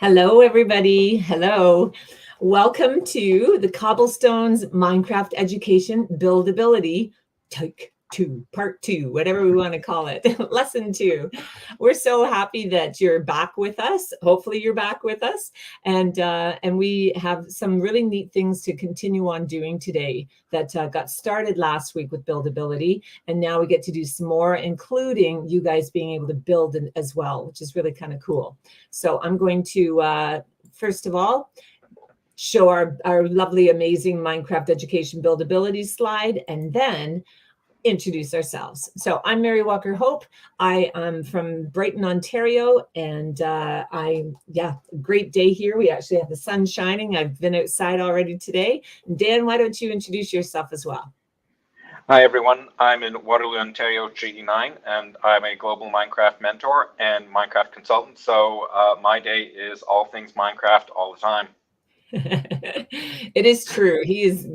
Hello, everybody. Hello. Welcome to the Cobblestones Minecraft Education Buildability Take 2, Part 2, whatever we want to call it, Lesson 2. We're so happy that you're back with us. Hopefully you're back with us. And we have some really neat things to continue on doing today that got started last week with Buildability. And now we get to do some more, including you guys being able to build as well, which is really kind of cool. So I'm going to, first of all, show our lovely, amazing Minecraft education buildability slide, and then introduce ourselves. So I'm Mary Walker Hope. I am from Brighton, Ontario, and great day here. We actually have the sun shining. I've been outside already today. Dan, why don't you introduce yourself as well? Hi, everyone. I'm in Waterloo, Ontario, GD9, and I'm a global Minecraft mentor and Minecraft consultant. So my day is all things Minecraft all the time. It is true. He is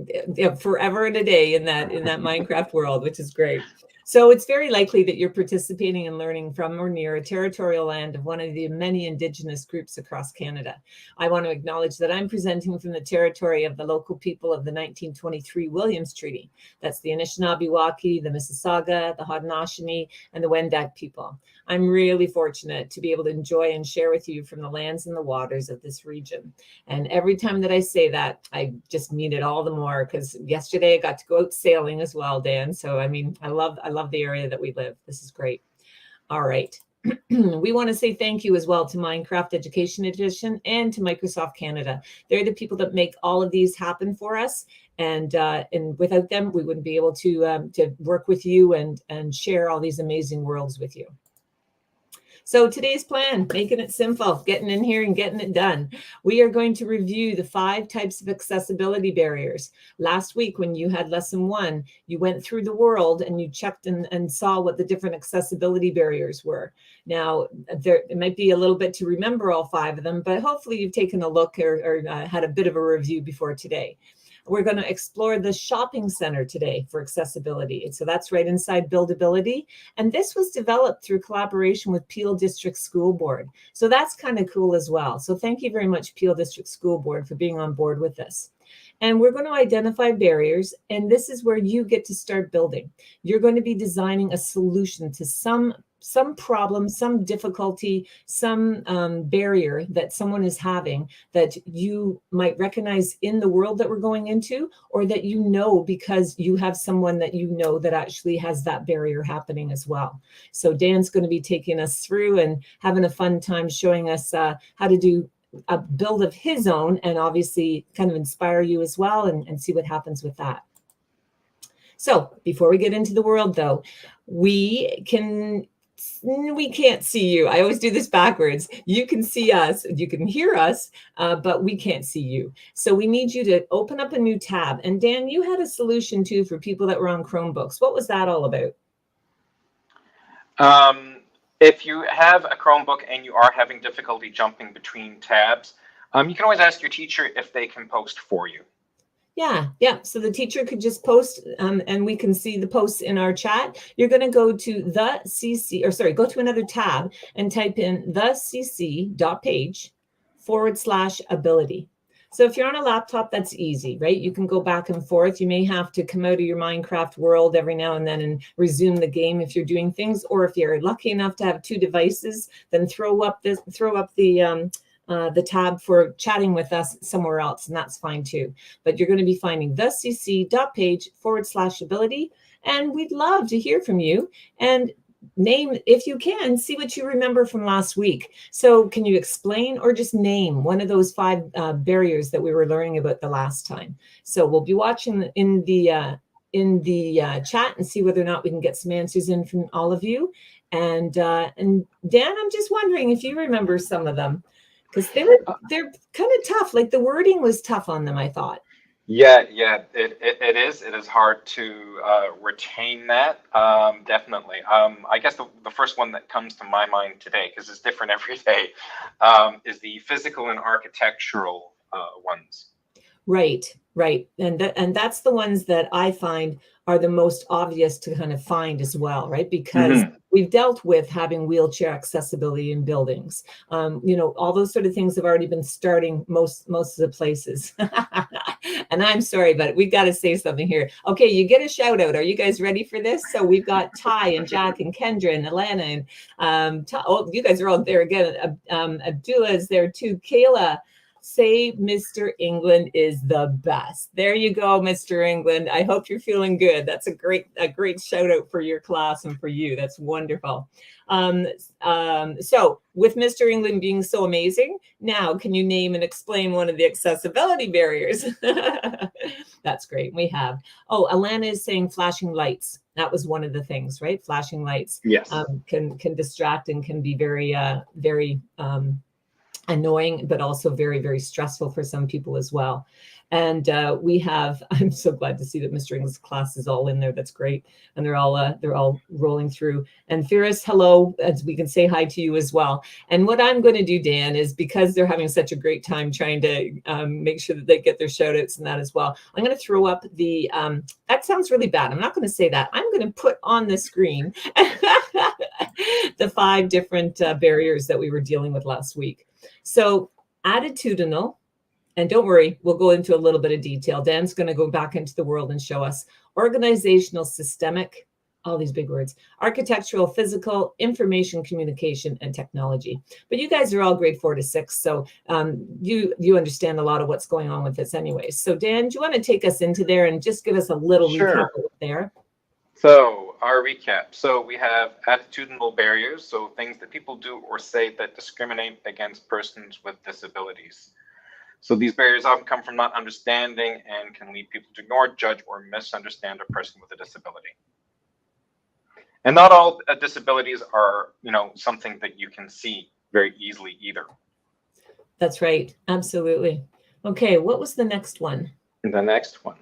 forever and a day in that Minecraft world, which is great. So it's very likely that you're participating and learning from or near a territorial land of one of the many Indigenous groups across Canada. I want to acknowledge that I'm presenting from the territory of the local people of the 1923 Williams Treaty. That's the Anishinaabe, the Mississauga, the Haudenosaunee, and the Wendat people. I'm really fortunate to be able to enjoy and share with you from the lands and the waters of this region. And every time that I say that, I just mean it all the more, because yesterday I got to go out sailing as well, Dan. So, I mean, I love the area that we live. This is great. All right. We want to say thank you as well to Minecraft Education Edition and to Microsoft Canada. They're the people that make all of these happen for us. And without them, we wouldn't be able to work with you and share all these amazing worlds with you. So today's plan, making it simple, getting in here and getting it done. We are going to review the 5 types of accessibility barriers. Last week, when you had lesson 1, you went through the world and you checked and saw what the different accessibility barriers were. Now, it might be a little bit to remember all 5 of them, but hopefully you've taken a look or had a bit of a review before today. We're going to explore the shopping center today for accessibility. And so that's right inside Buildability. And this was developed through collaboration with Peel District School Board. So that's kind of cool as well. So thank you very much, Peel District School Board, for being on board with this. And we're going to identify barriers, and this is where you get to start building. You're going to be designing a solution to some problem, some difficulty, some barrier that someone is having that you might recognize in the world that we're going into, or that you know because you have someone that you know that actually has that barrier happening as well. So Dan's going to be taking us through and having a fun time showing us how to do a build of his own, and obviously kind of inspire you as well and see what happens with that. So before we get into the world, though, we can't see you. I always do this backwards. You can see us, you can hear us, but we can't see you. So we need you to open up a new tab. And Dan, you had a solution too for people that were on Chromebooks. What was that all about? If you have a Chromebook and you are having difficulty jumping between tabs, you can always ask your teacher if they can post for you. Yeah. So the teacher could just post, and we can see the posts in our chat. You're going to go to go to another tab and type in thecc.page/ability. So if you're on a laptop, that's easy, right? You can go back and forth. You may have to come out of your Minecraft world every now and then and resume the game if you're doing things, or if you're lucky enough to have 2 devices, then throw up the tab for chatting with us somewhere else, and that's fine too. But you're going to be finding thecc.page/ability, and we'd love to hear from you and name, if you can, see what you remember from last week. So can you explain or just name one of those 5 barriers that we were learning about the last time? So we'll be watching in the chat and see whether or not we can get some answers in from all of you. And Dan, I'm just wondering if you remember some of them, because they're kind of tough. Like the wording was tough on them, I thought. Yeah, it is. It is hard to retain that, definitely. I guess the first one that comes to my mind today, because it's different every day, is the physical and architectural ones. Right. And that's the ones that I find are the most obvious to kind of find as well, right? Because we've dealt with having wheelchair accessibility in buildings. All those sort of things have already been starting most of the places. And I'm sorry, but we've got to say something here. Okay, you get a shout out. Are you guys ready for this? So we've got Ty and Jack and Kendra and Alana and you guys are all there again. Abdullah is there too. Kayla, say Mr. England is the best. There you go, Mr. England. I hope you're feeling good. That's a great shout out for your class and for you. That's wonderful. So with Mr. England being so amazing, now can you name and explain one of the accessibility barriers? That's great. We have. Oh, Alana is saying flashing lights. That was one of the things, right? Flashing lights. Yes. Can distract and can be very annoying, but also very, very stressful for some people as well. And we have, I'm so glad to see that Mr. England's class is all in there. That's great. And they're all rolling through. And Ferris, hello, as we can say hi to you as well. And what I'm going to do, Dan, is because they're having such a great time trying to make sure that they get their shout outs and that as well, I'm going to throw up the, that sounds really bad. I'm not going to say that. I'm going to put on the screen the 5 different barriers that we were dealing with last week. So attitudinal, and don't worry, we'll go into a little bit of detail. Dan's going to go back into the world and show us organizational, systemic, all these big words, architectural, physical, information, communication, and technology. But you guys are all grade 4 to 6, so you understand a lot of what's going on with this anyways. So Dan, do you want to take us into there and just give us a little recap there? So our recap. So we have attitudinal barriers, so things that people do or say that discriminate against persons with disabilities. So these barriers often come from not understanding and can lead people to ignore, judge, or misunderstand a person with a disability. And not all disabilities are, something that you can see very easily either. That's right. Absolutely. Okay, what was the next one? The next one.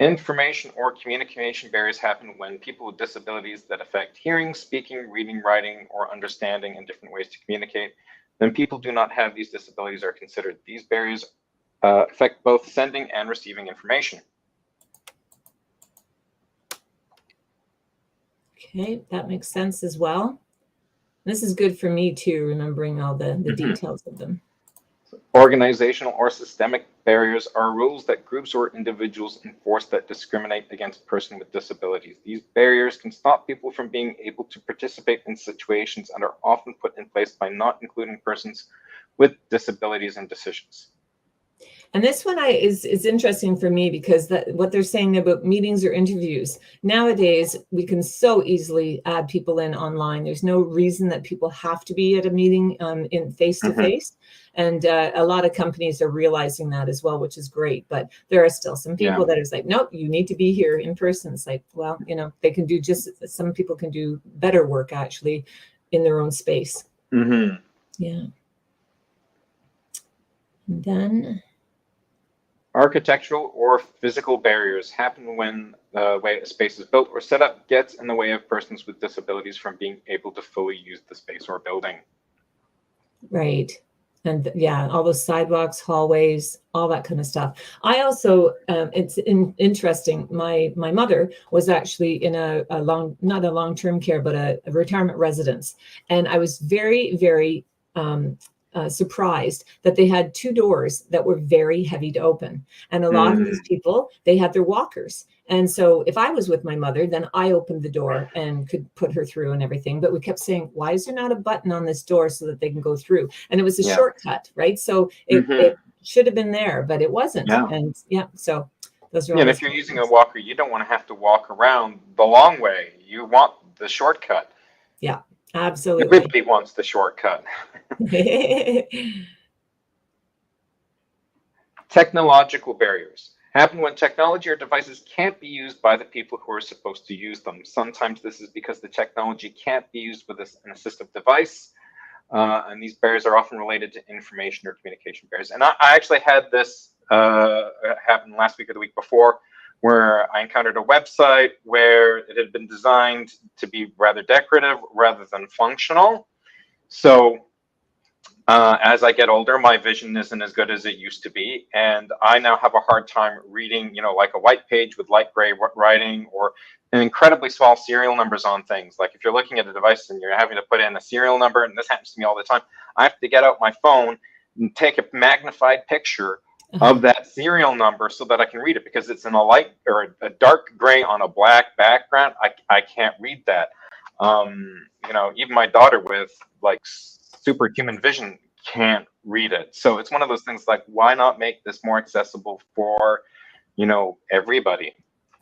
Information or communication barriers happen when people with disabilities that affect hearing, speaking, reading, writing, or understanding in different ways to communicate. Then people do not have these disabilities are considered. These barriers affect both sending and receiving information. Okay, that makes sense as well. This is good for me too, remembering all the details of them. Organizational or systemic barriers are rules that groups or individuals enforce that discriminate against a person with disabilities. These barriers can stop people from being able to participate in situations and are often put in place by not including persons with disabilities in decisions. And this one is interesting for me because what they're saying about meetings or interviews. Nowadays, we can so easily add people in online. There's no reason that people have to be at a meeting in face-to-face. And a lot of companies are realizing that as well, which is great. But there are still some people that is like, nope, you need to be here in person. It's like, well, they can do some people can do better work actually in their own space. Yeah. And then architectural or physical barriers happen when the way a space is built or set up gets in the way of persons with disabilities from being able to fully use the space or building. Right. And all those sidewalks, hallways, all that kind of stuff. I also, it's interesting. My mother was actually in not a long-term care, but a retirement residence. And I was very, very surprised that they had 2 doors that were very heavy to open. And a lot of these people, they had their walkers. And so if I was with my mother, then I opened the door and could put her through and everything. But we kept saying, why is there not a button on this door so that they can go through? And it was a shortcut, right? So it should have been there, but it wasn't. And so those are all and if you're using a walker, you don't want to have to walk around the long way. You want the shortcut. Yeah, absolutely. Everybody wants the shortcut. Technological barriers happen when technology or devices can't be used by the people who are supposed to use them. Sometimes this is because the technology can't be used with an assistive device, and these barriers are often related to information or communication barriers. And I actually had this happen last week or the week before, where I encountered a website where it had been designed to be rather decorative rather than functional. So As I get older, my vision isn't as good as it used to be, and I now have a hard time reading, like a white page with light gray writing, or an incredibly small serial numbers on things. Like if you're looking at a device and you're having to put in a serial number, and this happens to me all the time, I have to get out my phone and take a magnified picture of that serial number so that I can read it, because it's in a light or a dark gray on a black background. I can't read that. Even my daughter with like superhuman vision can't read it. So it's one of those things like, why not make this more accessible for, everybody?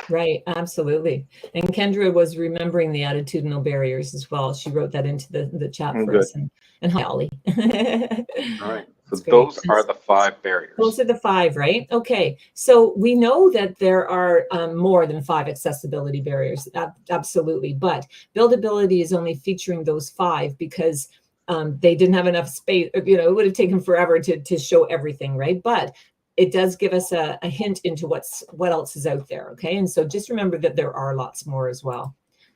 Right, absolutely. And Kendra was remembering the attitudinal barriers as well. She wrote that into the chat for us. And hi, Ollie. All right. So those are the 5 barriers. Those are the 5, right? Okay. So we know that there are more than 5 accessibility barriers. Absolutely. But BuildAbility is only featuring those 5 because they didn't have enough space. It would have taken forever to show everything, right? But it does give us a hint into what else is out there. Okay. And so just remember that there are lots more as well.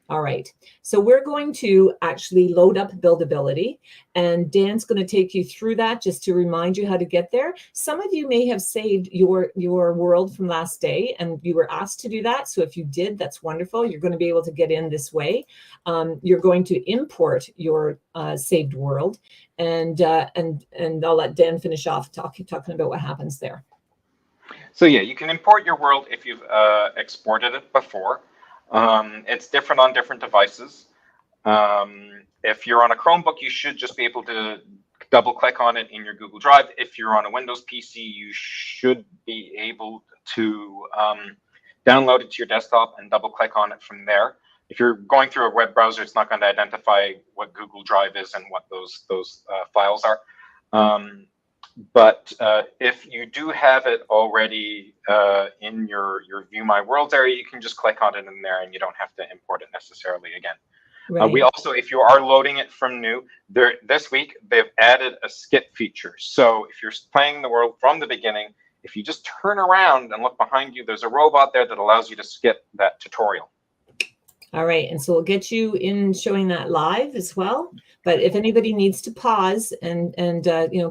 All right. So we're going to actually load up BuildAbility, and Dan's going to take you through that just to remind you how to get there. Some of you may have saved your world from last day, and you were asked to do that. So if you did, that's wonderful. You're going to be able to get in this way. You're going to import your saved world, and I'll let Dan finish off talking about what happens there. So yeah, you can import your world if you've exported it before. It's different on different devices. If you're on a Chromebook, you should just be able to double click on it in your Google Drive. If you're on a Windows PC, you should be able to download it to your desktop and double click on it from there. If you're going through a web browser, it's not going to identify what Google Drive is and what those files are. But if you do have it already in your View My Worlds area, you can just click on it in there, and you don't have to import it necessarily again. Right. We also, if you are loading it from new, this week they've added a skip feature. So if you're playing the world from the beginning, if you just turn around and look behind you, there's a robot there that allows you to skip that tutorial. All right, and so we'll get you in showing that live as well. But if anybody needs to pause and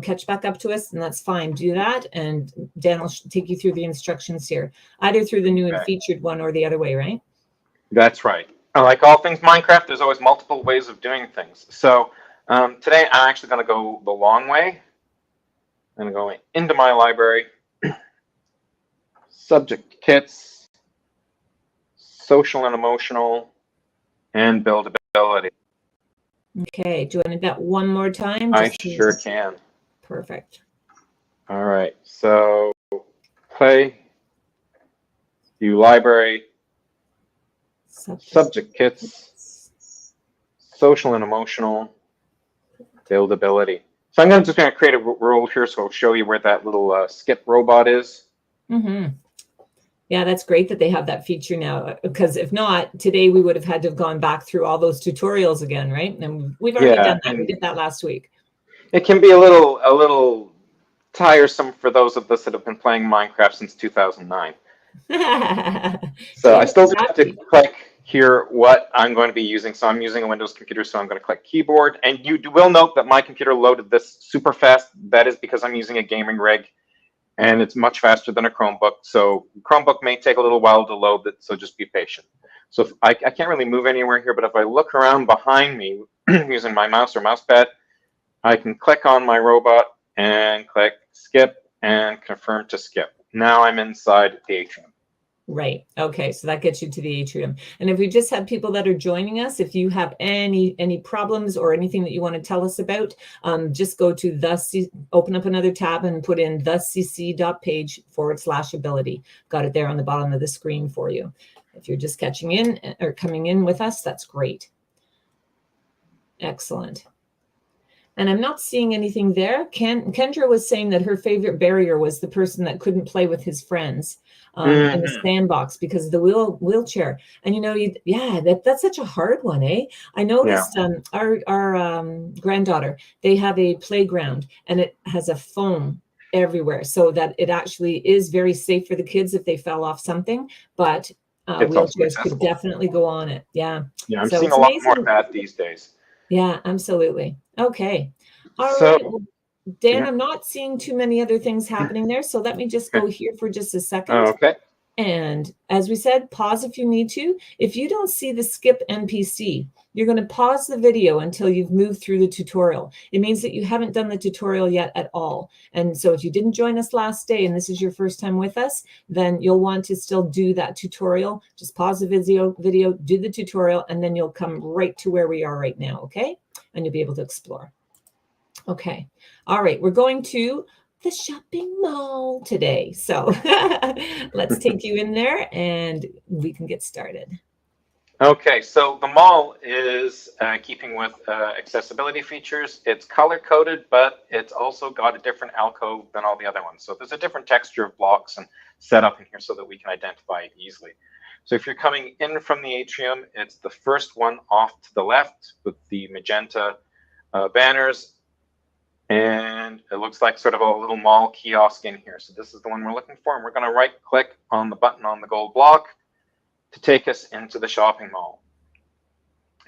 catch back up to us, then that's fine. Do that, and Dan will take you through the instructions here, either through the new and featured one or the other way, right? That's right. Like all things Minecraft, there's always multiple ways of doing things. So today I'm actually going to go the long way. I'm going to go into my library, subject kits, social and emotional, and BuildAbility. Okay, do you want that one more time? I sure can. Perfect. All right, so play, view library, subject kits, social and emotional, BuildAbility. So I'm just going to create a role here, so I'll show you where that little skip robot is. Mm-hmm. Yeah, that's great that they have that feature now, because if not, today we would have had to have gone back through all those tutorials again, right? And we've already done that. We did that last week. It can be a little tiresome for those of us that have been playing Minecraft since 2009. So I still have to click here what I'm going to be using. So I'm using a Windows computer, so I'm going to click keyboard. And you will note that my computer loaded this super fast. That is because I'm using a gaming rig, and it's much faster than a Chromebook. So Chromebook may take a little while to load it, so just be patient. So I can't really move anywhere here, but if I look around behind me using my mouse or mouse pad, I can click on my robot and click skip and confirm to skip. Now I'm inside the atrium. Right. Okay. So that gets you to the atrium. And if we just have people that are joining us, if you have any problems or anything that you want to tell us about, just go to open up another tab and put in thecc.page/ability. Got it there on the bottom of the screen for you. If you're just catching in or coming in with us, that's great. Excellent. And I'm not seeing anything there. Kendra was saying that her favorite barrier was the person that couldn't play with his friends in the sandbox because of the wheelchair. And that's such a hard one, eh? I noticed our granddaughter, they have a playground and it has a foam everywhere, so that it actually is very safe for the kids if they fell off something. But wheelchairs could definitely go on it. Yeah. Yeah, I'm seeing a lot more of that these days. Yeah, absolutely. Okay. All right. Dan, Yeah. I'm not seeing too many other things happening there. So let me just go here for just a second. Oh, okay. And as we said, pause if you need to. If you don't see the skip NPC, you're going to pause the video until you've moved through the tutorial. It means that you haven't done the tutorial yet at all. And so if you didn't join us last day and this is your first time with us, then you'll want to still do that tutorial. Just pause the video, do the tutorial, and then you'll come right to where we are right now, okay? And you'll be able to explore. Okay. All right. We're going to the shopping mall today. So let's take you in there and we can get started. Okay, so the mall is keeping with accessibility features. It's color-coded, but it's also got a different alcove than all the other ones. So there's a different texture of blocks and setup in here so that we can identify it easily. So if you're coming in from the atrium, it's the first one off to the left with the magenta banners. And it looks like sort of a little mall kiosk in here. So this is the one we're looking for. And we're going to right-click on the button on the gold block to take us into the shopping mall.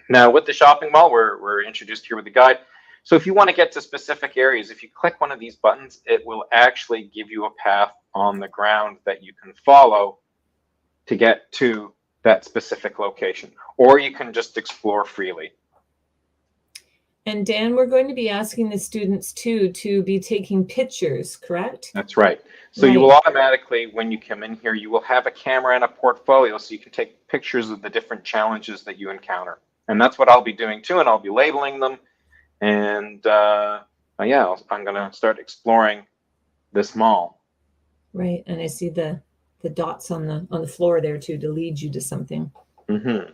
Now, with the shopping mall, we're introduced here with the guide. So if you want to get to specific areas, if you click one of these buttons, it will actually give you a path on the ground that you can follow to get to that specific location. Or you can just explore freely. And Dan, we're going to be asking the students too to be taking pictures, correct? That's right. So you will automatically, when you come in here, you will have a camera and a portfolio so you can take pictures of the different challenges that you encounter. And that's what I'll be doing too, and I'll be labeling them. And yeah, I'm going to start exploring this mall. Right, and I see the dots on the floor there too to lead you to something. Mm-hmm.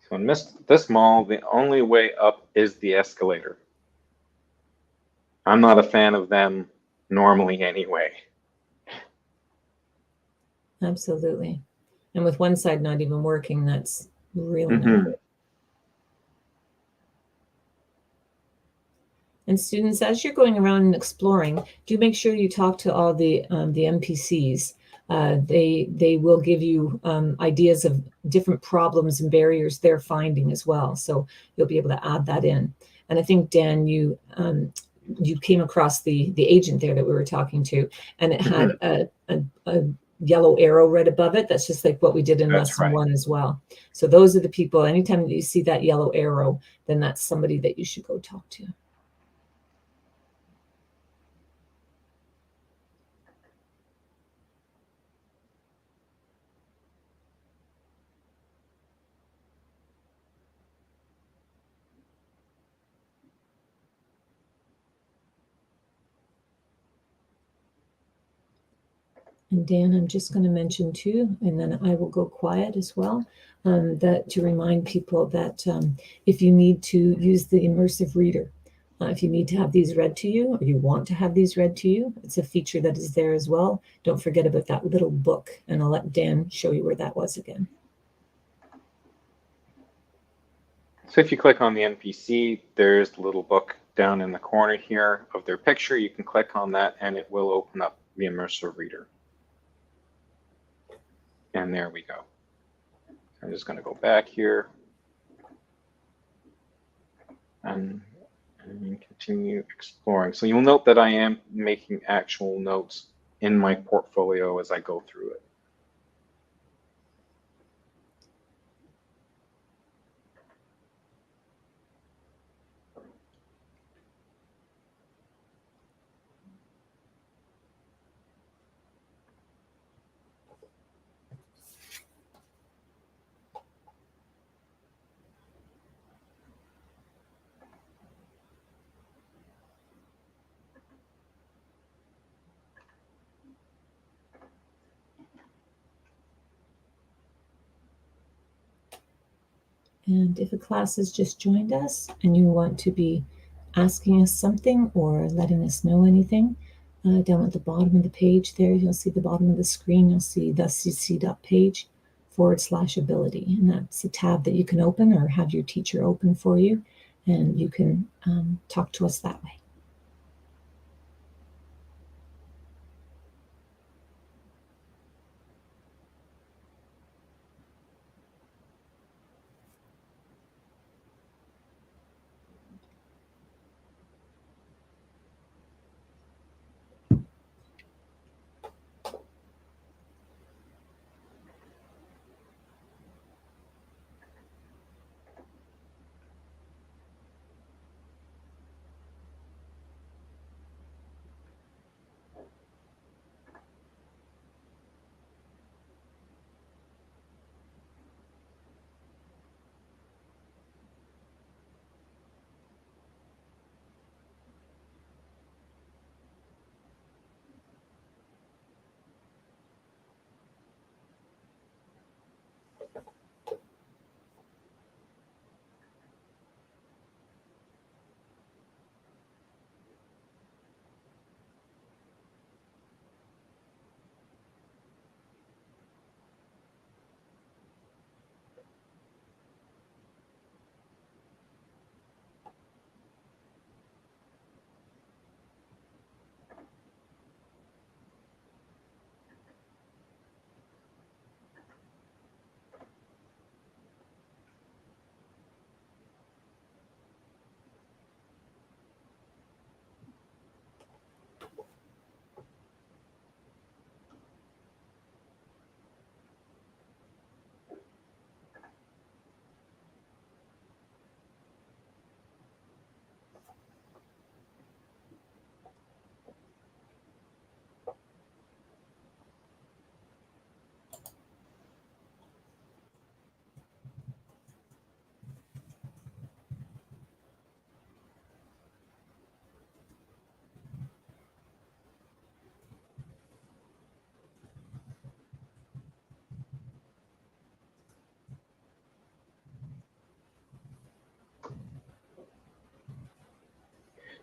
So in this mall, the only way up is the escalator. I'm not a fan of them normally anyway. Absolutely. And with one side not even working, that's really not good. And students, as you're going around and exploring, do make sure you talk to all the NPCs. They will give you ideas of different problems and barriers they're finding as well. So you'll be able to add that in. And I think, Dan, you came across the agent there that we were talking to, and it had a yellow arrow right above it. That's just like what we did in lesson 1 as well. So those are the people, anytime you see that yellow arrow, then that's somebody that you should go talk to. And Dan, I'm just going to mention too, and then I will go quiet as well, that to remind people that if you need to use the immersive reader, if you need to have these read to you, or you want to have these read to you, it's a feature that is there as well. Don't forget about that little book, and I'll let Dan show you where that was again. So if you click on the NPC, there's the little book down in the corner here of their picture. You can click on that and it will open up the immersive reader. And there we go. I'm just going to go back here and continue exploring. So you'll note that I am making actual notes in my portfolio as I go through it. And if a class has just joined us and you want to be asking us something or letting us know anything, down at the bottom of the page there, you'll see the bottom of the screen, you'll see the CC.page build.ability. And that's a tab that you can open or have your teacher open for you, and you can talk to us that way.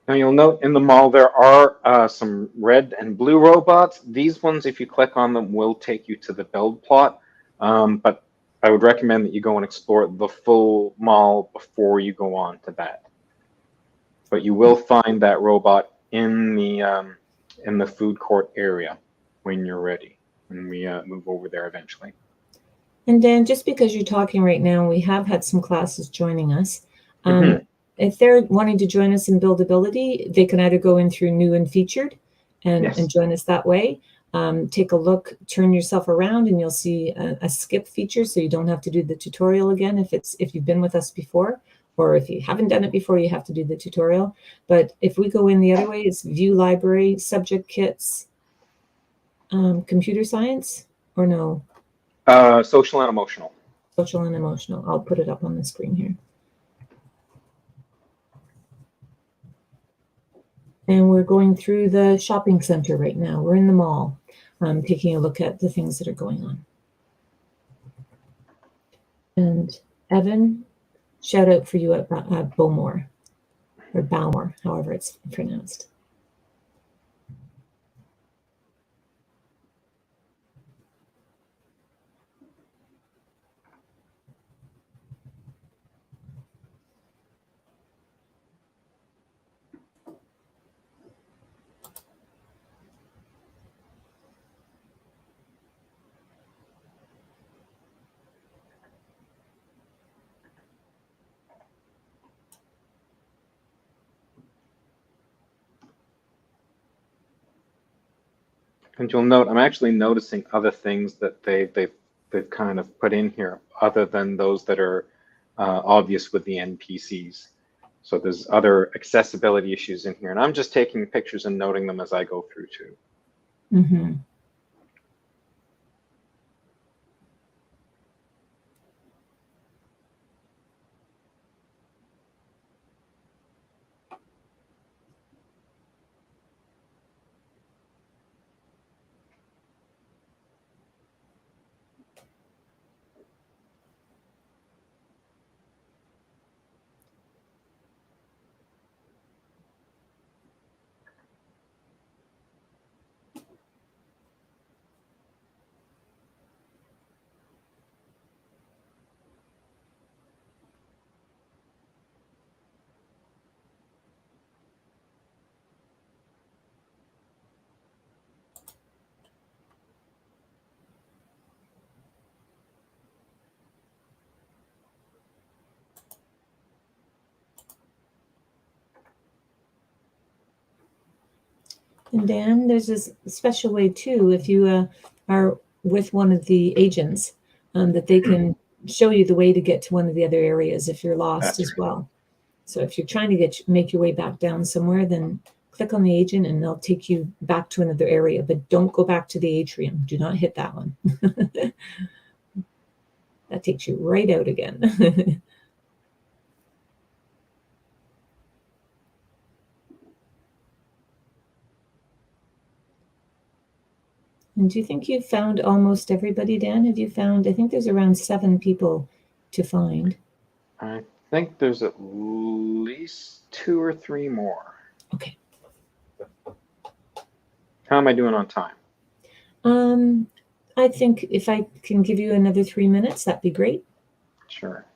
Now you'll note in the mall there are some red and blue robots. These ones, if you click on them, will take you to the build plot. But I would recommend that you go and explore the full mall before you go on to that. But you will find that robot in the food court area when you're ready, when we move over there eventually. And Dan, just because you're talking right now, we have had some classes joining us. If they're wanting to join us in BuildAbility, they can either go in through new and featured and join us that way. Take a look, turn yourself around, and you'll see a skip feature, so you don't have to do the tutorial again if you've been with us before, or if you haven't done it before, you have to do the tutorial. But if we go in the other way, it's view library, subject kits, computer science, or no? Social and emotional. Social and emotional. I'll put it up on the screen here. And we're going through the shopping center right now. We're in the mall, taking a look at the things that are going on. And Evan, shout out for you at Bowmore, or Bowmore, however it's pronounced. And you'll note I'm actually noticing other things that they've kind of put in here, other than those that are obvious with the NPCs. So there's other accessibility issues in here, and I'm just taking pictures and noting them as I go through too. Mm-hmm. And Dan, there's this special way too, if you are with one of the agents, that they can show you the way to get to one of the other areas if you're lost as well. So if you're trying to make your way back down somewhere, then click on the agent and they'll take you back to another area, but don't go back to the atrium. Do not hit that one. That takes you right out again. And do you think you've found almost everybody, Dan? Have you found, I think there's around 7 people to find. I think there's at least 2 or 3 more. Okay. How am I doing on time? I think if I can give you another 3 minutes, that'd be great. Sure.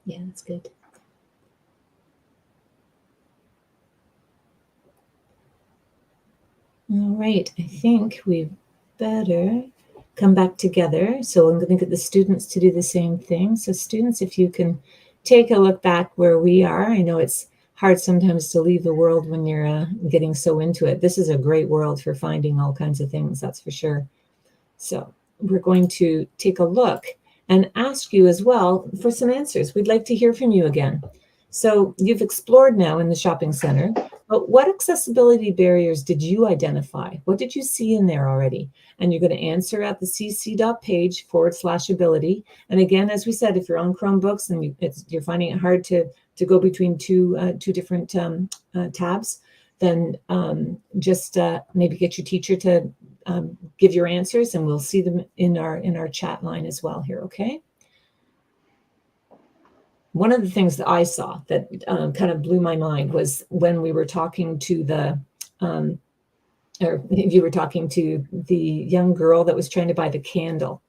Yeah, that's good. All right, I think we better come back together. So I'm going to get the students to do the same thing. So students, if you can take a look back where we are. I know it's hard sometimes to leave the world when you're getting so into it. This is a great world for finding all kinds of things, that's for sure. So we're going to take a look and ask you as well for some answers. We'd like to hear from you again. So you've explored now in the shopping center, but what accessibility barriers did you identify? What did you see in there already? And you're going to answer at the cc.page/ability. And again, as we said, if you're on Chromebooks and you're finding it hard to go between two different tabs, then just maybe get your teacher to give your answers, and we'll see them in our chat line as well here, okay? One of the things that I saw that kind of blew my mind was when we were talking to or you were talking to the young girl that was trying to buy the candle.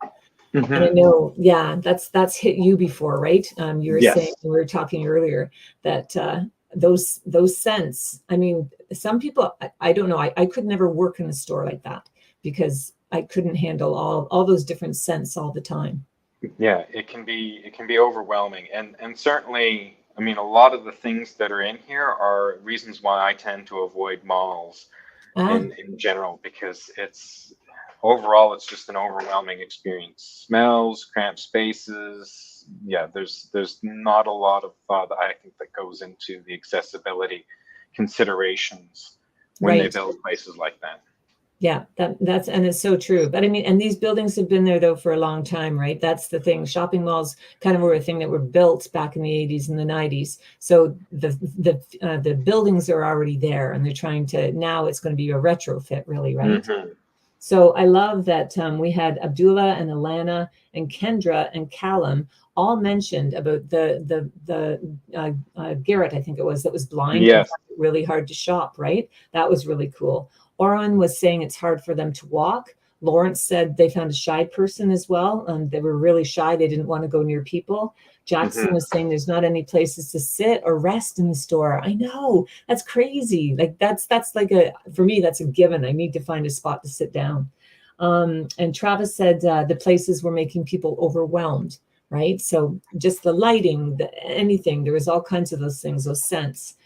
Mm-hmm. And I know, yeah, that's hit you before, right? You were saying, we were talking earlier that those scents, I mean, some people, I don't know, I could never work in a store like that because I couldn't handle all those different scents all the time. Yeah, it can be overwhelming, and certainly, I mean, a lot of the things that are in here are reasons why I tend to avoid malls in general, because overall it's just an overwhelming experience. Smells, cramped spaces. Yeah, there's not a lot of thought, I think, that goes into the accessibility considerations when they build places like that. Yeah, that's and it's so true. But I mean, and these buildings have been there though for a long time, right? That's the thing. Shopping malls kind of were a thing that were built back in the 80s and the 90s. So the buildings are already there, and they're trying to, now it's going to be a retrofit, really, right? Mm-hmm. So I love that we had Abdullah and Alana and Kendra and Callum all mentioned about the Garrett, I think it was, that was blind and Yes. found it really hard to shop, right? That was really cool. Oran was saying it's hard for them to walk. Lawrence said they found a shy person as well. They were really shy. They didn't want to go near people. Jackson was saying there's not any places to sit or rest in the store. I know, that's crazy. Like that's like for me, that's a given. I need to find a spot to sit down. And Travis said the places were making people overwhelmed, right? So just the lighting, anything, there was all kinds of those things, those scents.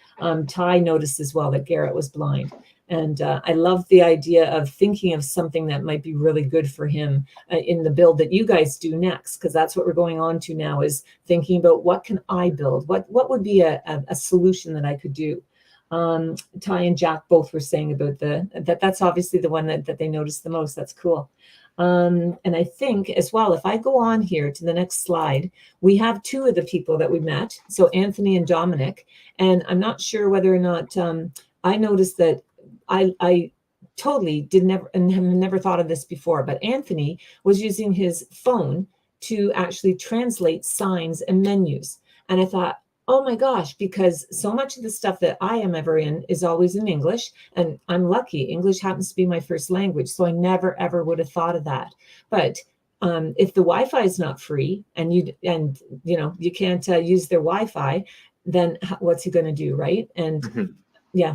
Ty noticed as well that Garrett was blind. And I love the idea of thinking of something that might be really good for him in the build that you guys do next, because that's what we're going on to now, is thinking about what can I build? What would be a solution that I could do? Ty and Jack both were saying about that's obviously the one that they noticed the most. That's cool. And I think as well, if I go on here to the next slide, we have two of the people that we met. So Anthony and Dominic, and I'm not sure whether or not I noticed that I totally did never and have never thought of this before, but Anthony was using his phone to actually translate signs and menus. And I thought, oh my gosh, because so much of the stuff that I am ever in is always in English. And I'm lucky, English happens to be my first language. So I never, ever would have thought of that. But if the Wi-Fi is not free and you can't use their Wi-Fi, then what's he going to do, right? And yeah.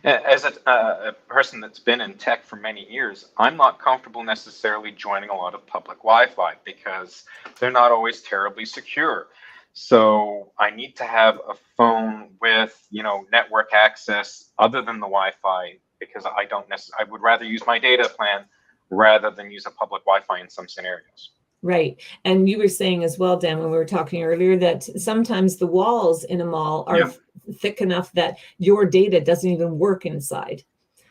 As a person that's been in tech for many years, I'm not comfortable necessarily joining a lot of public Wi-Fi because they're not always terribly secure. So I need to have a phone with, network access other than the Wi-Fi, because I would rather use my data plan rather than use a public Wi-Fi in some scenarios. Right. And you were saying as well, Dan, when we were talking earlier, that sometimes the walls in a mall are thick enough that your data doesn't even work inside.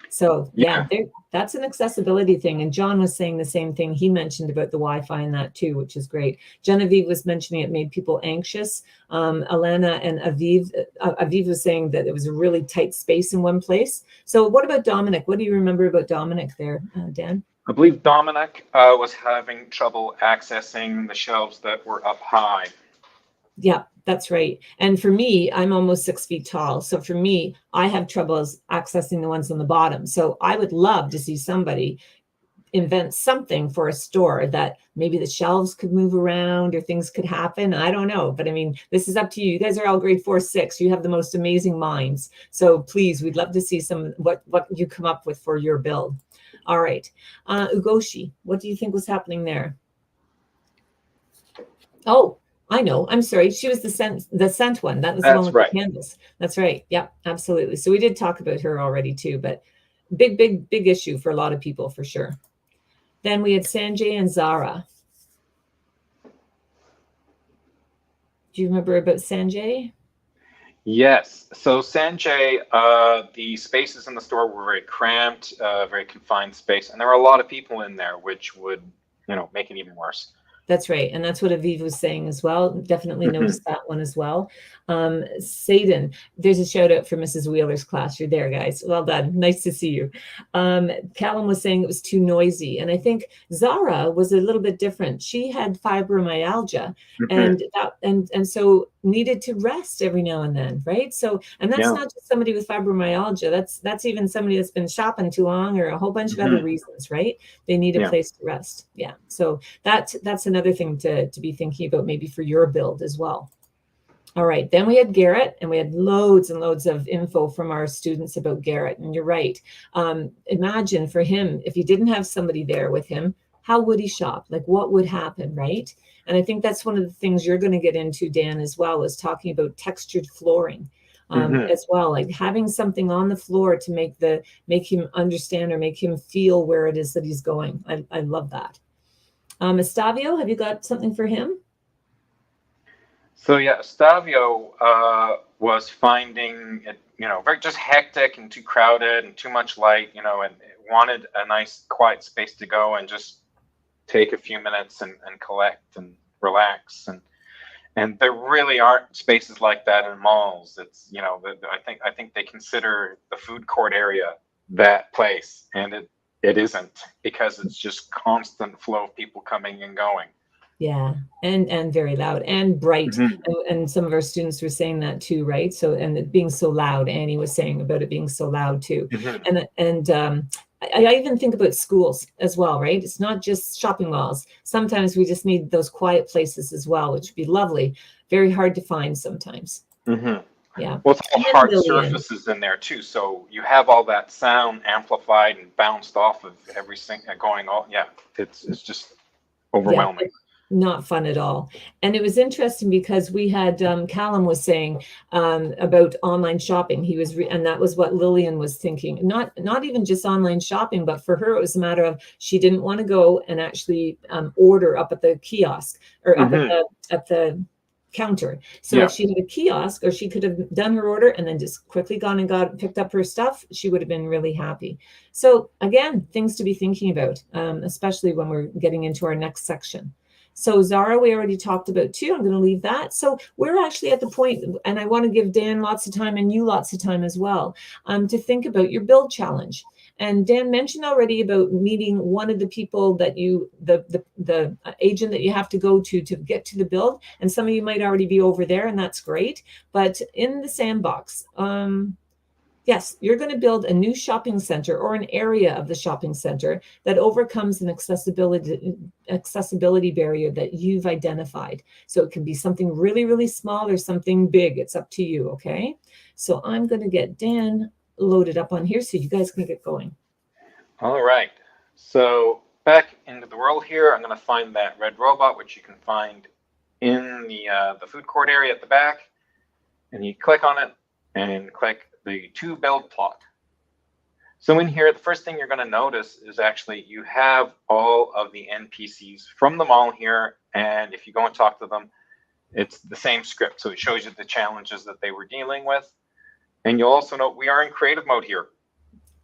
So yeah, that's an accessibility thing. And John was saying the same thing. He mentioned about the Wi-Fi and that too, which is great. Genevieve was mentioning it made people anxious. Alana and Aviv was saying that it was a really tight space in one place. So what about Dominic? What do you remember about Dominic there, Dan? I believe Dominic was having trouble accessing the shelves that were up high. Yeah, that's right. And for me, I'm almost 6 feet tall. So for me, I have troubles accessing the ones on the bottom. So I would love to see somebody invent something for a store that maybe the shelves could move around or things could happen. I don't know. But I mean, this is up to you. You guys are all grade 4, 6. You have the most amazing minds. So please, we'd love to see what you come up with for your build. All right. Ugoshi, what do you think was happening there? Oh, I know. I'm sorry. She was the scent one. That was the one with the candles. That's right. Yeah, absolutely. So we did talk about her already too, but big issue for a lot of people for sure. Then we had Sanjay and Zara. Do you remember about Sanjay? Yes. So Sanjay, the spaces in the store were very cramped, very confined space, and there were a lot of people in there, which would, make it even worse. That's right. And that's what Aviv was saying as well. Definitely noticed that one as well. Sadin, there's a shout out for Mrs. Wheeler's class. You're there, guys. Well done. Nice to see you. Callum was saying it was too noisy. And I think Zara was a little bit different. She had fibromyalgia and so needed to rest every now and then, right? So, and that's not just somebody with fibromyalgia. That's even somebody that's been shopping too long or a whole bunch of other reasons, right? They need a place to rest. Yeah. So that's another thing to be thinking about maybe for your build as well. All right, then we had Garrett, and we had loads and loads of info from our students about Garrett. And you're right. Imagine for him, if he didn't have somebody there with him, how would he shop? Like what would happen, right? And I think that's one of the things you're going to get into, Dan, as well, is talking about textured flooring as well, like having something on the floor to make him understand or make him feel where it is that he's going. I love that. Estavio, have you got something for him? So yeah, Estavio was finding it, very just hectic and too crowded and too much light, and wanted a nice quiet space to go and just take a few minutes and collect and relax. And there really aren't spaces like that in malls. It's, I think they consider the food court area that place, and it isn't, because it's just constant flow of people coming and going. Yeah, and very loud and bright. Mhm. And some of our students were saying that too, right? So, and it being so loud, Annie was saying about it being so loud too. Mhm. And I even think about schools as well, right? It's not just shopping malls. Sometimes we just need those quiet places as well, which would be lovely. Very hard to find sometimes. Mhm. Yeah. Well, it's all And then hard Lillian. surfaces in there too, so you have all that sound amplified and bounced off of everything going all. Yeah, it's just Yeah, overwhelming. not fun at all. And it was interesting because we had Callum was saying about online shopping. He was, and that was what Lillian was thinking. Not even just online shopping, but for her it was a matter of she didn't want to go and actually order up at the kiosk or up Mhm. at the counter. So Yeah. if she had a kiosk, or she could have done her order and then just quickly gone and picked up her stuff, she would have been really happy. So again, things to be thinking about, especially when we're getting into our next section. So Zara, we already talked about too. I'm going to leave that. So we're actually at the point, and I want to give Dan lots of time and you lots of time as well, to think about your build challenge. And Dan mentioned already about meeting one of the people that you, the agent that you have to go to get to the build. And some of you might already be over there, and that's great. But in the sandbox, yes, you're going to build a new shopping center or an area of the shopping center that overcomes an accessibility barrier that you've identified. So it can be something really, really small or something big. It's up to you, okay? So I'm going to get Dan loaded up on here so you guys can get going. All right. So back into the world here, I'm going to find that red robot, which you can find in the food court area at the back, and you click on it and click the to build plot. So in here, the first thing you're going to notice is actually you have all of the NPCs from the mall here, and if you go and talk to them, it's the same script. So it shows you the challenges that they were dealing with. And you'll also note we are in creative mode here,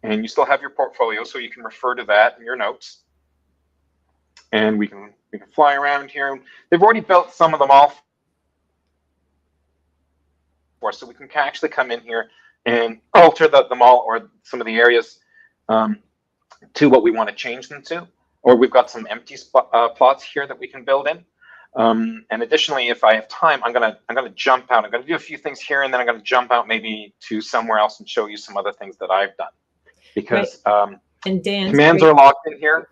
and you still have your portfolio, so you can refer to that in your notes. And we can fly around here. They've already built some of them all for us, so we can actually come in here and alter the mall or some of the areas to what we want to change them to. Or we've got some empty plots here that we can build in. And additionally, if I have time, I'm gonna jump out. I'm gonna do a few things here, and then I'm gonna jump out maybe to somewhere else and show you some other things that I've done. Because and Dan's commands are locked in here,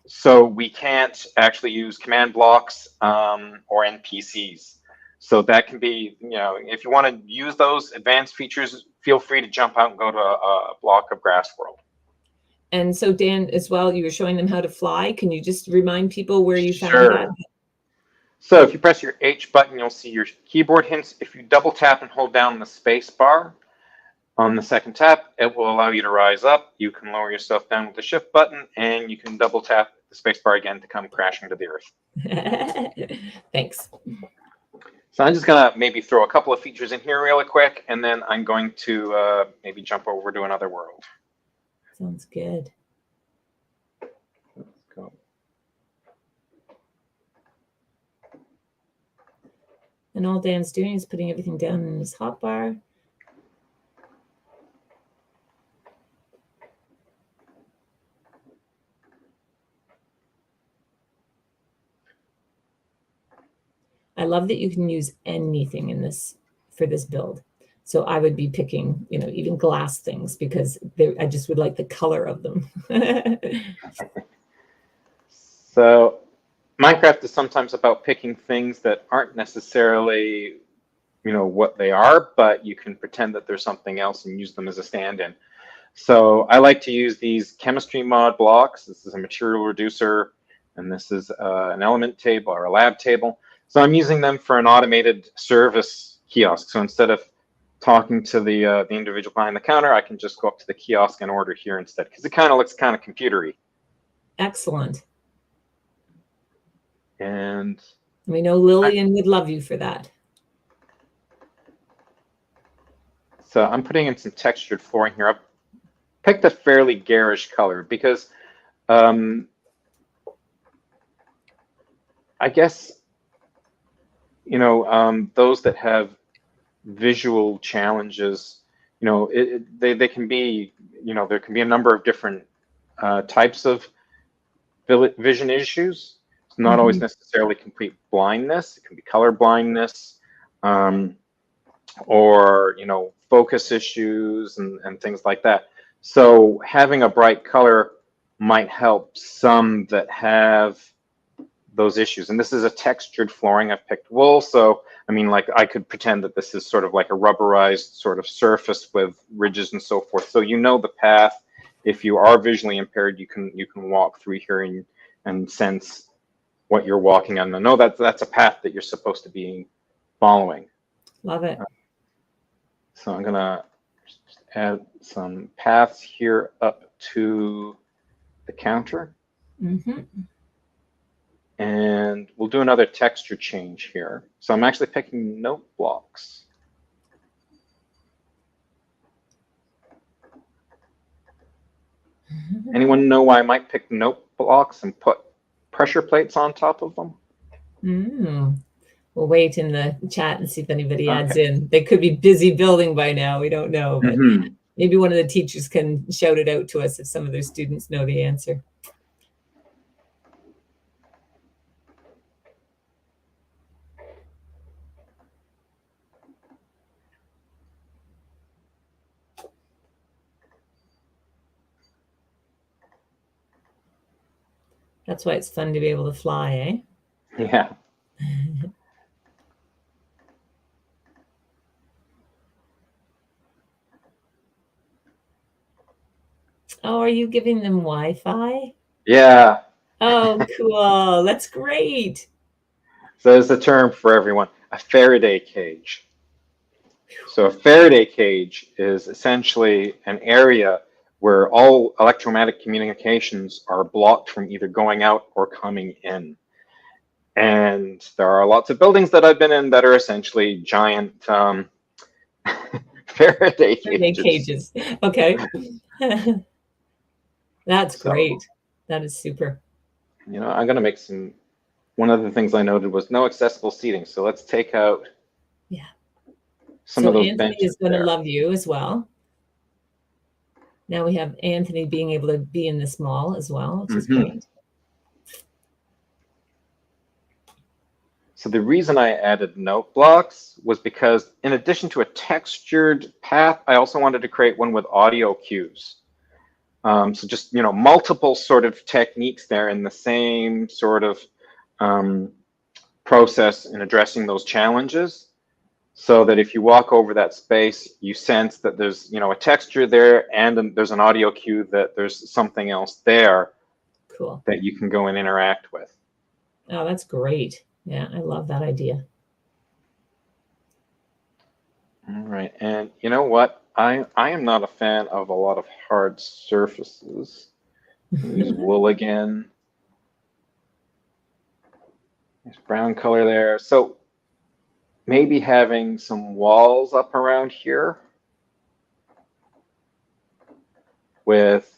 so we can't actually use command blocks or NPCs. So that can be, if you want to use those advanced features, feel free to jump out and go to a block of grass world. And so Dan, as well, you were showing them how to fly. Can you just remind people where you found that? So if you press your H button, you'll see your keyboard hints. If you double tap and hold down the space bar on the second tap, it will allow you to rise up. You can lower yourself down with the shift button, and you can double tap the space bar again to come crashing to the earth. Thanks. So I'm just going to maybe throw a couple of features in here really quick, and then I'm going to maybe jump over to another world. Sounds good. Let's go. And all Dan's doing is putting everything down in his hotbar. I love that you can use anything in this for this build. So I would be picking, even glass things because I just would like the color of them. So Minecraft is sometimes about picking things that aren't necessarily, what they are, but you can pretend that there's something else and use them as a stand-in. So I like to use these chemistry mod blocks. This is a material reducer, and this is an element table or a lab table. So I'm using them for an automated service kiosk. So instead of talking to the individual behind the counter, I can just go up to the kiosk and order here instead, because it kind of looks kind of computery. Excellent. And we know Lillian would love you for that. So I'm putting in some textured flooring here. I've picked a fairly garish color because I guess, those that have visual challenges, they can be, there can be a number of different types of vision issues. It's not always necessarily complete blindness. It can be color blindness, or focus issues and things like that. So having a bright color might help some that have those issues. And this is a textured flooring. I've picked wool, so I mean, like, I could pretend that this is sort of like a rubberized sort of surface with ridges and so forth. So the path. If you are visually impaired, you can walk through here and sense what you're walking on. And know that that's a path that you're supposed to be following. Love it. So I'm gonna just add some paths here up to the counter. And we'll do another texture change here. So I'm actually picking note blocks. Anyone know why I might pick note blocks and put pressure plates on top of them? We'll wait in the chat and see if anybody adds in. They could be busy building by now. We don't know, but maybe one of the teachers can shout it out to us if some of their students know the answer. That's why it's fun to be able to fly, eh? Yeah. Oh, are you giving them Wi-Fi? Yeah. Oh, cool. That's great. So there's a term for everyone, a Faraday cage. So a Faraday cage is essentially an area where all electromagnetic communications are blocked from either going out or coming in. And there are lots of buildings that I've been in that are essentially giant Faraday cages. Okay. That's great. That is super. I'm going to make one of the things I noted was no accessible seating. So let's take out some of those Anthony benches. is going to love you as well. Now we have Anthony being able to be in this mall as well, which is great. So the reason I added note blocks was because in addition to a textured path, I also wanted to create one with audio cues. So just, multiple sort of techniques there in the same sort of process in addressing those challenges, so that if you walk over that space, you sense that there's, a texture there, and there's an audio cue that there's something else there that you can go and interact with. Oh, that's great. Yeah, I love that idea. All right, and you know what? I am not a fan of a lot of hard surfaces. Use wool again. There's brown color there. So maybe having some walls up around here with,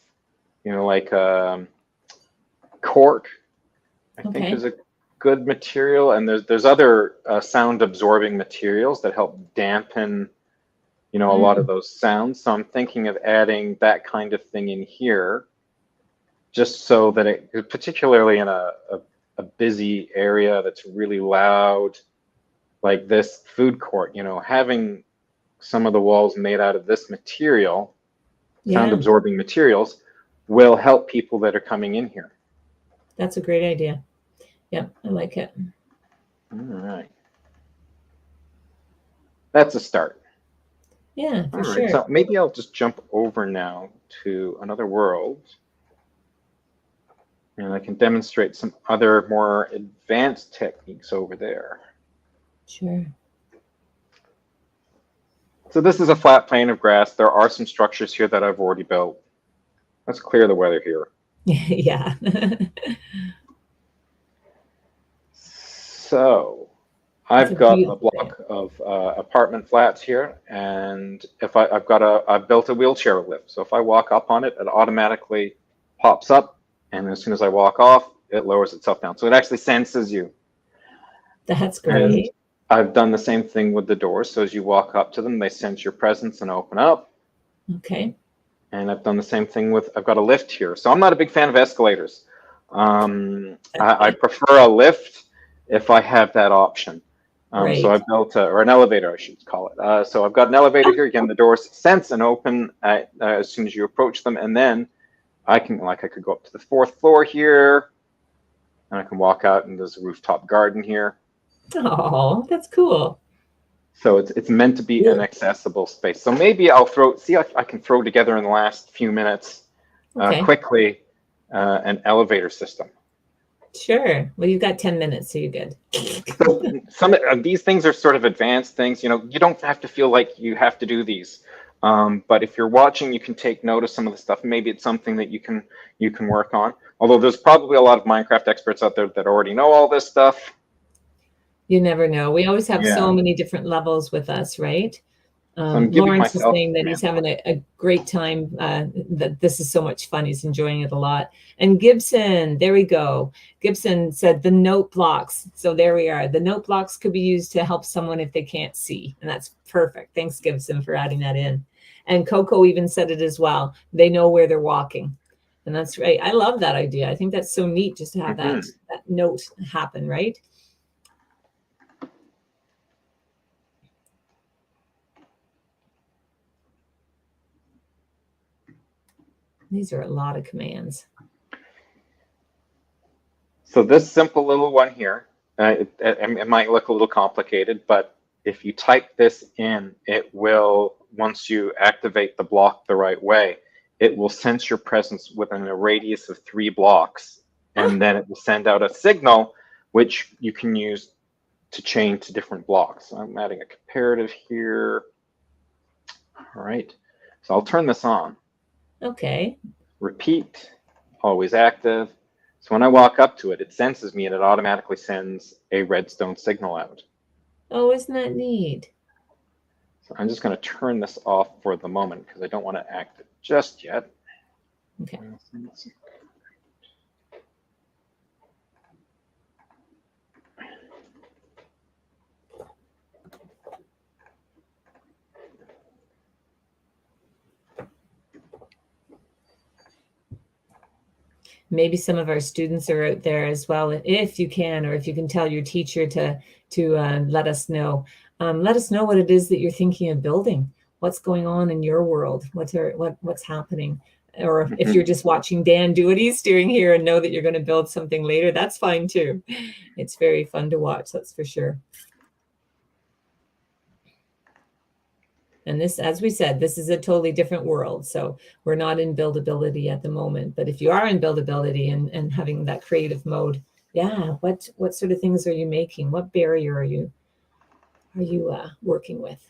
like cork, I think is a good material. And there's other sound absorbing materials that help dampen, a lot of those sounds. So I'm thinking of adding that kind of thing in here, just so that it, particularly in a busy area that's really loud, like this food court, having some of the walls made out of this material, sound absorbing materials, will help people that are coming in here. That's a great idea. Yep, I like it. All right. That's a start. Yeah, for sure. Right, so maybe I'll just jump over now to another world, and I can demonstrate some other more advanced techniques over there. Sure. So this is a flat plane of grass. There are some structures here that I've already built. Let's clear the weather here. Yeah. So I've got a block of apartment flats here, and if I've built a wheelchair lift. So if I walk up on it, it automatically pops up, and as soon as I walk off, it lowers itself down. So it actually senses you. That's great. And I've done the same thing with the doors. So as you walk up to them, they sense your presence and open up. Okay. And I've done the same thing with, I've got a lift here. So I'm not a big fan of escalators. I prefer a lift if I have that option. So Right. I've built or an elevator, I should call it. So I've got an elevator here. Again, the doors sense and open as soon as you approach them. And then I can, like, I could go up to the 4th floor here, and I can walk out, and there's a rooftop garden here. Oh, that's cool. So it's meant to be an accessible space. So maybe I'll see if I can throw together in the last few minutes Okay. quickly an elevator system. Sure. Well, you've got 10 minutes, so you're good. So some of these things are sort of advanced things. You know, you don't have to feel like you have to do these. But if you're watching, you can take note of some of the stuff. Maybe it's something that you can work on. Although there's probably a lot of Minecraft experts out there that already know all this stuff. You never know. We always have so Yeah. many different levels with us, right? So I'm giving Lawrence is myself saying that he's having a great time, that this is so much fun. He's enjoying it a lot. And Gibson, there we go. Gibson said the note blocks. So there we are. The note blocks could be used to help someone if they can't see. And that's perfect. Thanks, Gibson, for adding that in. And Coco even said it as well. They know where they're walking. And that's right. I love that idea. I think that's so neat just to have that note happen, right? These are a lot of commands. So this simple little one here, it might look a little complicated, but if you type this in, it will, once you activate the block the right way, it will sense your presence within a radius of 3 blocks, and then it will send out a signal which you can use to chain to different blocks. So I'm adding a comparative here. All right, so I'll turn this on. Okay. Repeat, always active. So when I walk up to it, it senses me and it automatically sends a redstone signal out. Oh, isn't that neat? So I'm just going to turn this off for the moment because I don't want to act it just yet. Okay. Maybe some of our students are out there as well, if you can, or if you can tell your teacher to let us know. Let us know what it is that you're thinking of building. What's going on in your world? What's happening? Or if you're just watching Dan do what he's doing here and know that you're going to build something later, that's fine too. It's very fun to watch, that's for sure. And this, as we said, this is a totally different world. So we're not in buildability at the moment. But if you are in buildability and having that creative mode, yeah, what sort of things are you making? What barrier are you working with?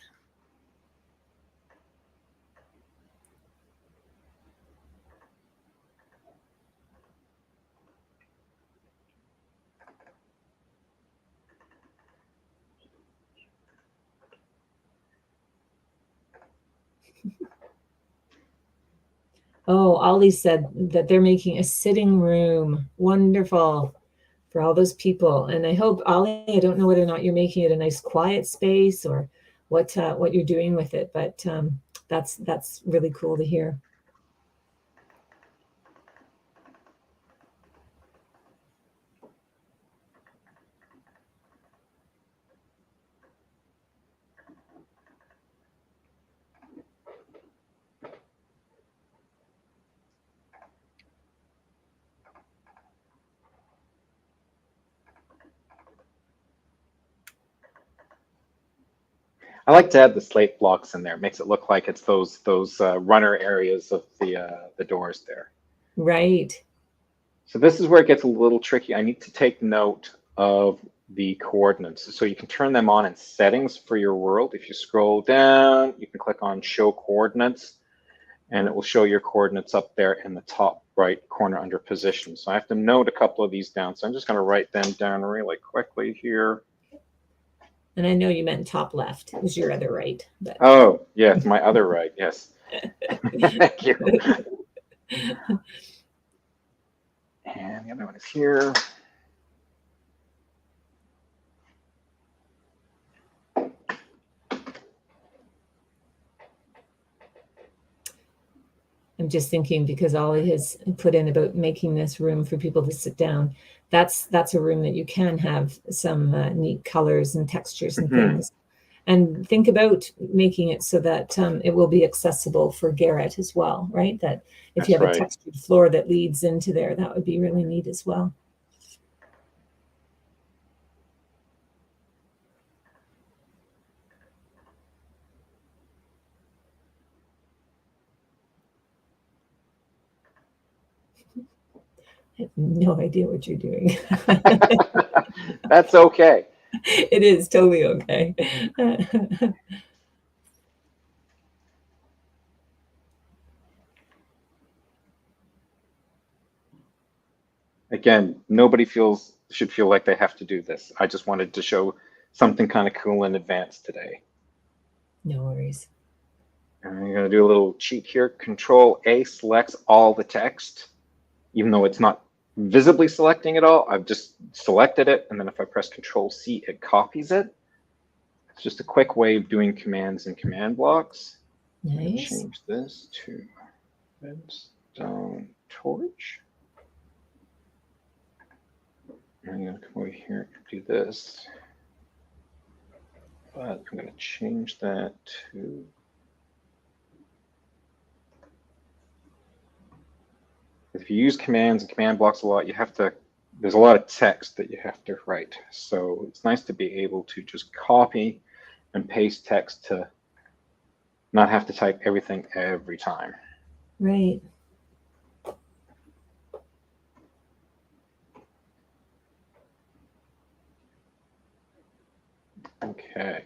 Oh, Ollie said that they're making a sitting room. Wonderful for all those people. And I hope, Ollie, I don't know whether or not you're making it a nice quiet space or what you're doing with it, but that's really cool to hear. I like to add the slate blocks in there. It makes it look like it's those runner areas of the doors there. Right. So this is where it gets a little tricky. I need to take note of the coordinates. So you can turn them on in settings for your world. If you scroll down, you can click on show coordinates, and it will show your coordinates up there in the top right corner under position. So I have to note a couple of these down. So I'm just going to write them down really quickly here. And I know you meant top left. It was your other right. But... Oh, yeah, it's my other right. Yes. Thank you. And the other one is here. I'm just thinking, because Ollie has put in about making this room for people to sit down. That's a room that you can have some neat colors and textures and things. And think about making it so that it will be accessible for Garrett as well, right? That if you have a textured floor that leads into there, that would be really neat as well. I have no idea what you're doing. That's okay. It is totally okay. Again, nobody should feel like they have to do this. I just wanted to show something kind of cool in advance today. No worries. And I'm going to do a little cheat here. Control A selects all the text, even though it's not visibly selecting it all. I've just selected it, and then if I press Control C, it copies it. It's just a quick way of doing commands in command blocks. Nice. Change this to redstone torch. I'm going to come over here and do this. But I'm going to change that to if you use commands and command blocks a lot, there's a lot of text that you have to write. So it's nice to be able to just copy and paste text to not have to type everything every time. Right. Okay.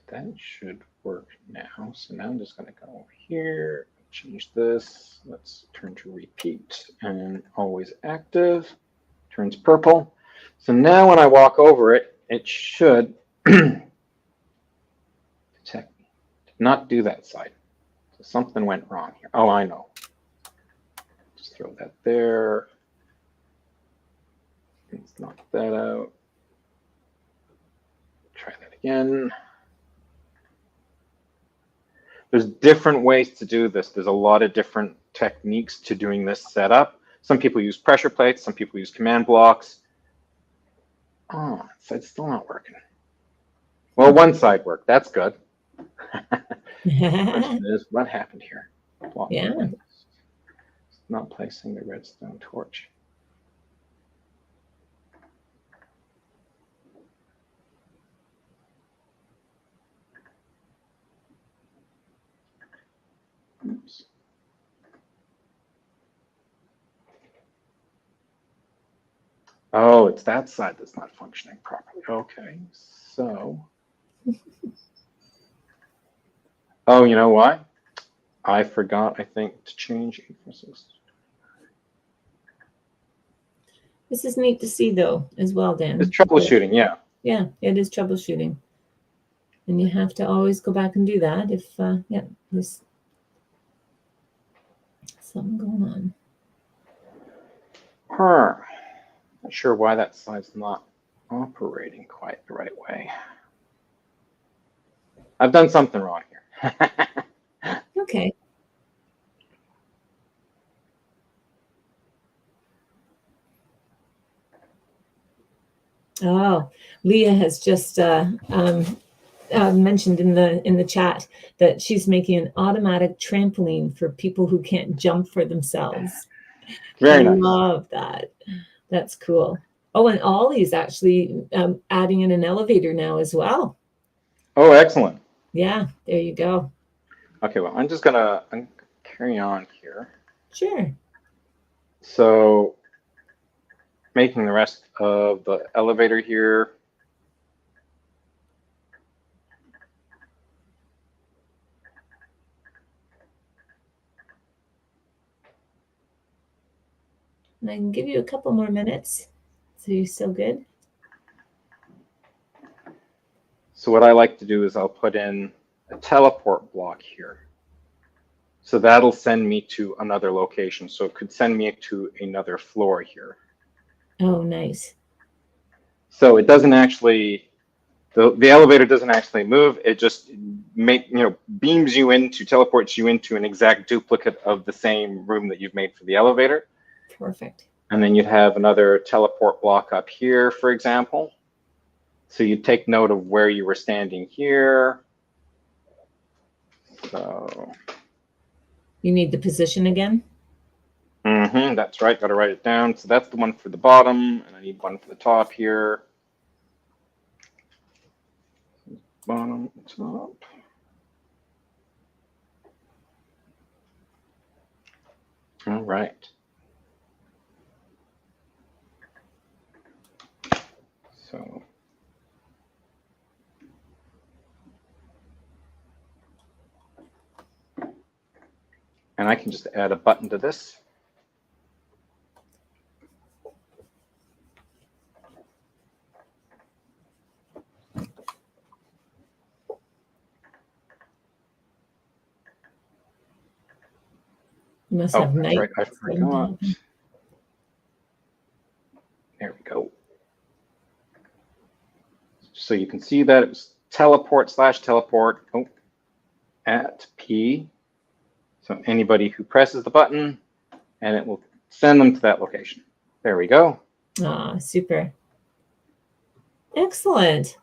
That should work now. So now I'm just going to go here, change this. Let's turn to repeat and always active. Turns purple. So now when I walk over it, it should detect me. Not do that side. So something went wrong here. Oh, I know. Just throw that there. Let's knock that out. Try that again. There's different ways to do this. There's a lot of different techniques to doing this setup. Some people use pressure plates. Some people use command blocks. Oh, it's still not working. Well, one side worked. That's good. The question is, what happened here? Block Yeah. Not placing the redstone torch. Oops. Oh, it's that side that's not functioning properly. Okay, so. Oh, you know why? I forgot, I think, to change 846. This is neat to see, though, as well, Dan. It's troubleshooting, yeah. Yeah, it is troubleshooting. And you have to always go back and do that if, yeah, there's something going on. Not sure why that side's not operating quite the right way. I've done something wrong here. Okay. Oh, Leah has just mentioned in the chat that she's making an automatic trampoline for people who can't jump for themselves. Very nice. I love that. That's cool. Oh, and Ollie's actually adding in an elevator now as well. Oh, excellent. Yeah, there you go. Okay, well, I'm gonna carry on here. Sure. So making the rest of the elevator here. And I can give you a couple more minutes. So you're still good? So what I like to do is I'll put in a teleport block here. So that'll send me to another location. So it could send me to another floor here. Oh, nice. So it doesn't actually the elevator doesn't actually move. It just beams you into, teleports you into an exact duplicate of the same room that you've made for the elevator. Perfect. And then you'd have another teleport block up here, for example. So you take note of where you were standing here. So you need the position again? That's right. Got to write it down. So that's the one for the bottom, and I need one for the top here. Bottom, top. All right. So and I can just add a button to this. You must have night. Right. I forgot. There we go. So you can see that it was teleport at P. So anybody who presses the button, and it will send them to that location. There we go. Ah, super. Excellent.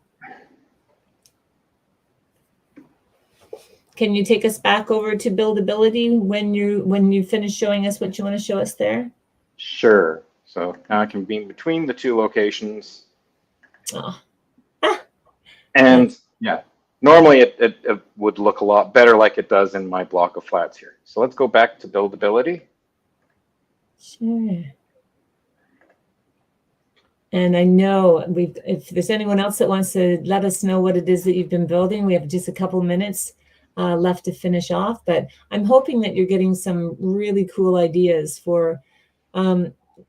Can you take us back over to BuildAbility when you finish showing us what you want to show us there? Sure. So now I can beam between the two locations. Oh. And yeah, normally it would look a lot better like it does in my block of flats here. So let's go back to BuildAbility. Sure. And I know if there's anyone else that wants to let us know what it is that you've been building, we have just a couple minutes left to finish off. But I'm hoping that you're getting some really cool ideas for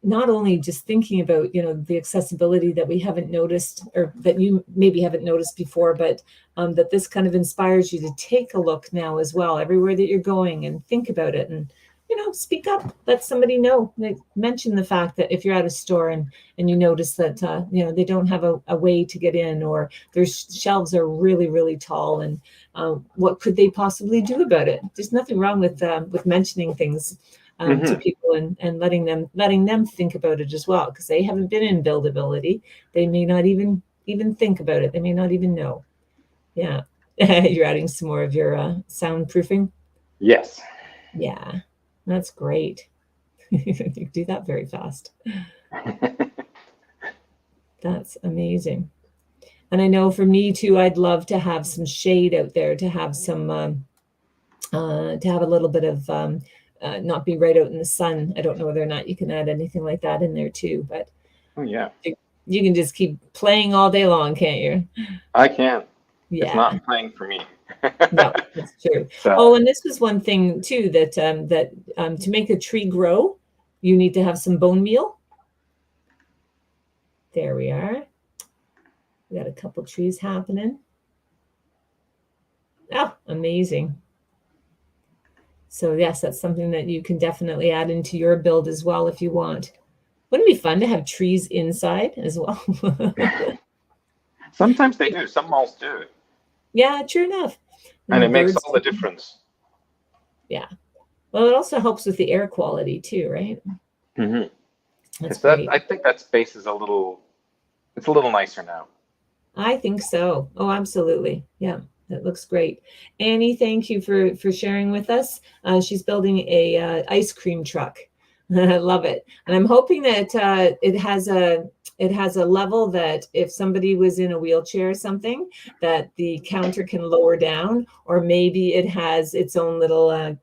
not only just thinking about, the accessibility that we haven't noticed, or that you maybe haven't noticed before, but that this kind of inspires you to take a look now as well, everywhere that you're going, and think about it, and speak up, let somebody know. Mention the fact that if you're at a store and you notice that they don't have a way to get in, or their shelves are really, really tall, and what could they possibly do about it? There's nothing wrong with mentioning things to people, and letting them think about it as well, because they haven't been in BuildAbility. They may not even think about it. They may not even know. Yeah. You're adding some more of your soundproofing? Yes. Yeah. That's great. You do that very fast. That's amazing. And I know for me too, I'd love to have some shade out there, to have some, to have a little bit of, not be right out in the sun. I don't know whether or not you can add anything like that in there too, but yeah, you can just keep playing all day long, can't you? I can. Yeah. It's not playing for me. No, that's true. So, and this was one thing too, that to make a tree grow, you need to have some bone meal. There we are. We got a couple trees happening. Oh, amazing. So yes, that's something that you can definitely add into your build as well if you want. Wouldn't it be fun to have trees inside as well? Sometimes they do. Some malls do. Yeah, true enough. And it makes all the difference. Yeah. Well, it also helps with the air quality too, right? That's great. I think that space is a little nicer now. I think so. Oh, absolutely. Yeah, that looks great. Annie, thank you for sharing with us. She's building a ice cream truck. I love it. And I'm hoping that it has a level that if somebody was in a wheelchair or something, that the counter can lower down, or maybe it has its own little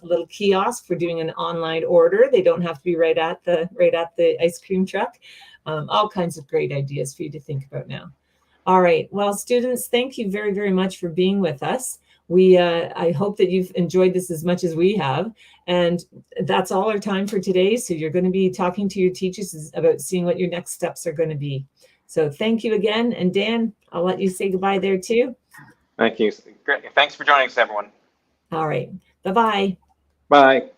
little kiosk for doing an online order. They don't have to be right at the ice cream truck. All kinds of great ideas for you to think about now. All right. Well, students, thank you very, very much for being with us. I hope that you've enjoyed this as much as we have. And that's all our time for today. So you're going to be talking to your teachers about seeing what your next steps are going to be. So thank you again. And Dan, I'll let you say goodbye there too. Thank you. Great. Thanks for joining us, everyone. All right. Bye-bye. Bye.